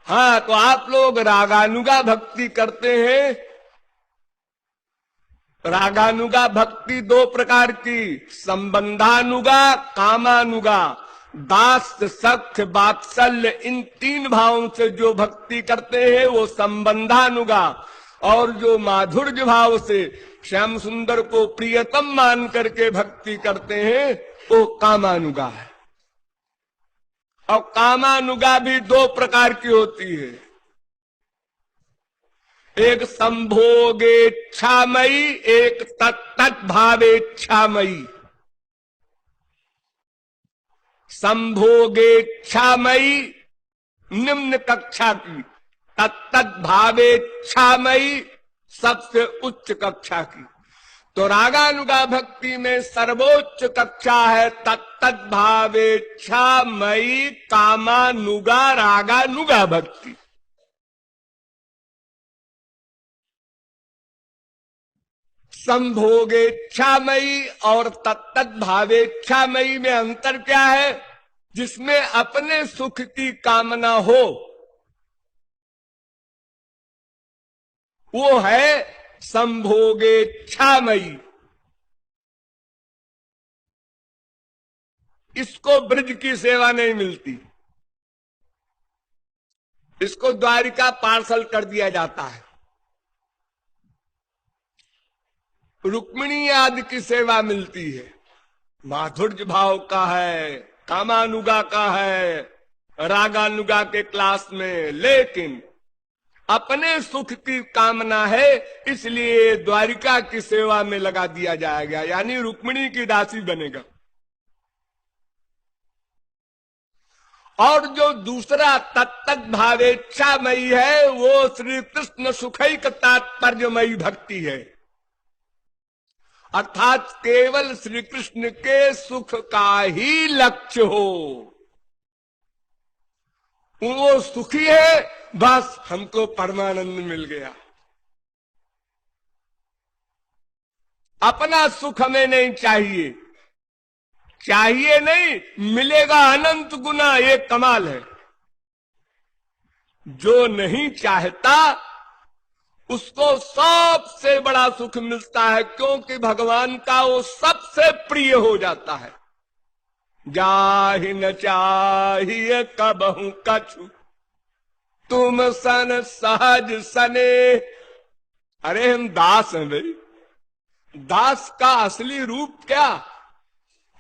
हाँ, तो आप लोग रागानुगा भक्ति करते हैं। रागानुगा भक्ति दो प्रकार की, संबंधानुगा, कामानुगा। दास, सख्य, वात्सल्य, इन तीन भावों से जो भक्ति करते हैं वो संबंधानुगा, और जो माधुर्य भाव से श्याम सुंदर को प्रियतम मान करके भक्ति करते हैं वो कामानुगा है। और कामानुगा भी दो प्रकार की होती है, एक संभोगेच्छामयी, एक तत्त भावेच्छामयी। संभोगेच्छामयी निम्न कक्षा की, तत्त भावेच्छामयी सबसे उच्च कक्षा की। तो रागानुगा भक्ति में सर्वोच्च कक्षा है तत्त भावेच्छामयी कामानुगा रागानुगा भक्ति। संभोगेच्छामयी और तत्त भावेच्छामयी में अंतर क्या है? जिसमें अपने सुख की कामना हो वो है संभोगेच्छामयी। इसको ब्रज की सेवा नहीं मिलती, इसको द्वारिका पार्सल कर दिया जाता है। रुक्मिणी आदि की सेवा मिलती है, माधुर्य भाव का है, कामानुगा का है, रागानुगा के क्लास में। लेकिन अपने सुख की कामना है, इसलिए द्वारिका की सेवा में लगा दिया जाएगा, यानी रुक्मिणी की दासी बनेगा। और जो दूसरा तत्त भावेच्छामयी है वो श्री कृष्ण सुखैक तात्पर्यमयी भक्ति है, अर्थात केवल श्री कृष्ण के सुख का ही लक्ष्य हो। वो सुखी है, बस हमको परमानंद मिल गया। अपना सुख हमें नहीं चाहिए, चाहिए नहीं, मिलेगा अनंत गुना, ये कमाल है। जो नहीं चाहता उसको सबसे बड़ा सुख मिलता है, क्योंकि भगवान का वो सबसे प्रिय हो जाता है। जाहि न चाहिए कबहू कछु, तुम सन सहज सने। अरे हम दास हैं भाई, दास का असली रूप क्या?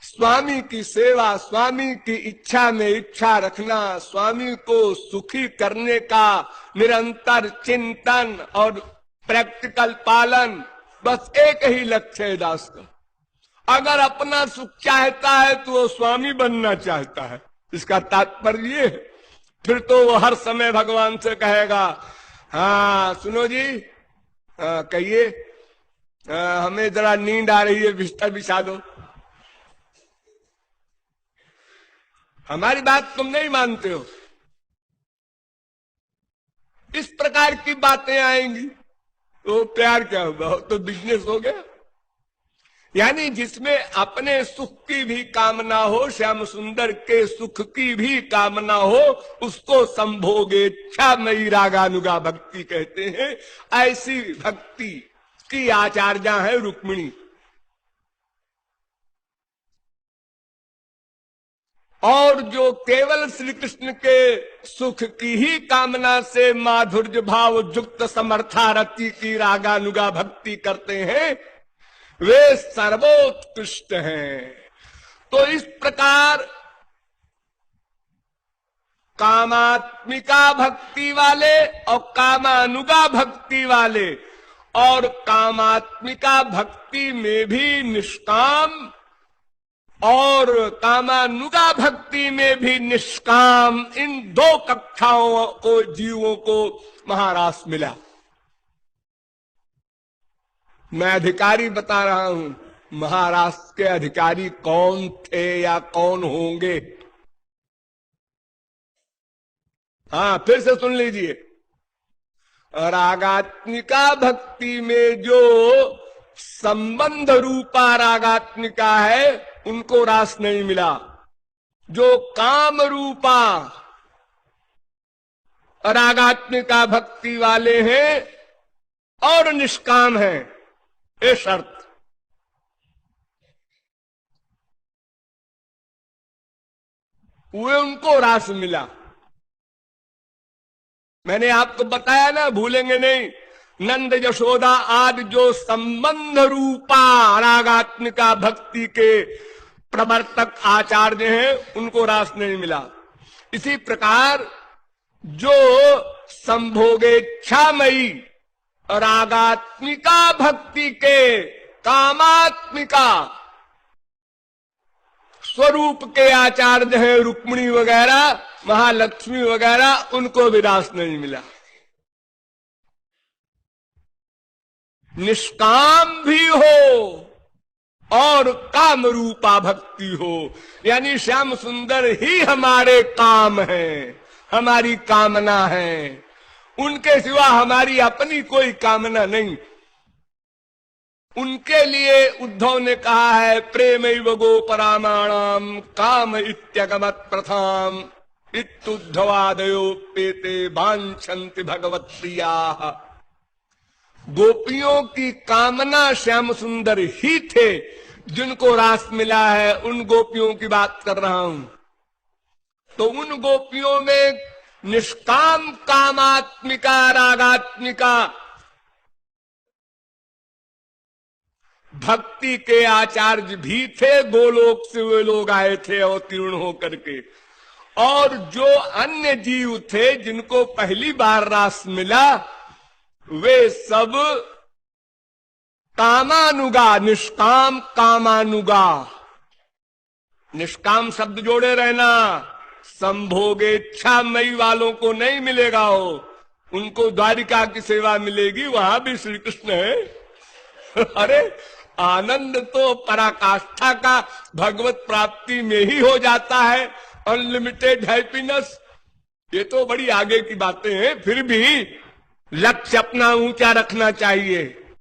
स्वामी की सेवा, स्वामी की इच्छा में इच्छा रखना, स्वामी को सुखी करने का निरंतर चिंतन और प्रैक्टिकल पालन, बस एक ही लक्ष्य है दास का। अगर अपना सुख चाहता है तो वो स्वामी बनना चाहता है, इसका तात्पर्य ये है। फिर तो वो हर समय भगवान से कहेगा, हाँ सुनो जी, कहिए, हमें जरा नींद आ रही है, बिस्तर बिछा दो। हमारी बात तुम नहीं मानते हो। इस प्रकार की बातें आएंगी तो प्यार क्या होगा? तो बिजनेस हो गया। यानी जिसमें अपने सुख की भी कामना हो, श्याम सुंदर के सुख की भी कामना हो, उसको संभोगेच्छामयी रागानुगा भक्ति कहते हैं। ऐसी भक्ति की आचार्या है रुक्मिणी। और जो केवल श्री कृष्ण के सुख की ही कामना से माधुर्य भाव युक्त समर्थारति की रागानुगा भक्ति करते हैं, वे सर्वोत्कृष्ट हैं। तो इस प्रकार कामात्मिका भक्ति वाले और कामानुगा भक्ति वाले, और कामात्मिका भक्ति में भी निष्काम और कामानुगा भक्ति में भी निष्काम, इन दो कक्षाओं को जीवों को महारास मिला। मैं अधिकारी बता रहा हूं, महाराष्ट्र के अधिकारी कौन थे या कौन होंगे? हाँ, फिर से सुन लीजिए। रागात्मिका भक्ति में जो संबंध रूपा रागात्मिका है उनको रास नहीं मिला। जो काम रूपा रागात्मिका भक्ति वाले हैं और निष्काम हैं, ये शर्त। वे उनको रास मिला। मैंने आपको बताया ना, भूलेंगे नहीं, नंद यशोदा आदि जो संबंध रूपा रागात्मिका भक्ति के प्रवर्तक आचार्य हैं, उनको रास नहीं मिला। इसी प्रकार जो संभोगेच्छामयी रागात्मिका भक्ति के कामात्मिका स्वरूप के आचार्य हैं, रुक्मिणी वगैरह, महालक्ष्मी वगैरह, उनको भी रास नहीं मिला। निष्काम भी हो और काम रूपा भक्ति हो, यानी श्याम सुंदर ही हमारे काम हैं, हमारी कामना है, उनके सिवा हमारी अपनी कोई कामना नहीं। उनके लिए उद्धव ने कहा है, प्रेमैव गोपरामाणाम काम इत्यगमत् प्रथाम इत्युद्धवादयो पेते वांछन्ति भगवत प्रियाः। गोपियों की कामना श्याम सुंदर ही थे, जिनको रास मिला है, उन गोपियों की बात कर रहा हूं। तो उन गोपियों में निष्काम कामात्मिका रागात्मिका भक्ति के आचार्य भी थे, गोलोक से वे लोग आए थे अवतीर्ण होकर के। और जो अन्य जीव थे जिनको पहली बार रास मिला, वे सब कामानुगा, निष्काम कामानुगा। निष्काम शब्द जोड़े रहना, संभोगेच्छा मई वालों को नहीं मिलेगा हो, उनको द्वारिका की सेवा मिलेगी, वहां भी श्री कृष्ण है। अरे आनंद तो पराकाष्ठा का भगवत प्राप्ति में ही हो जाता है, अनलिमिटेड हैप्पीनेस। ये तो बड़ी आगे की बातें हैं, फिर भी लक्ष्य अपना ऊंचा रखना चाहिए।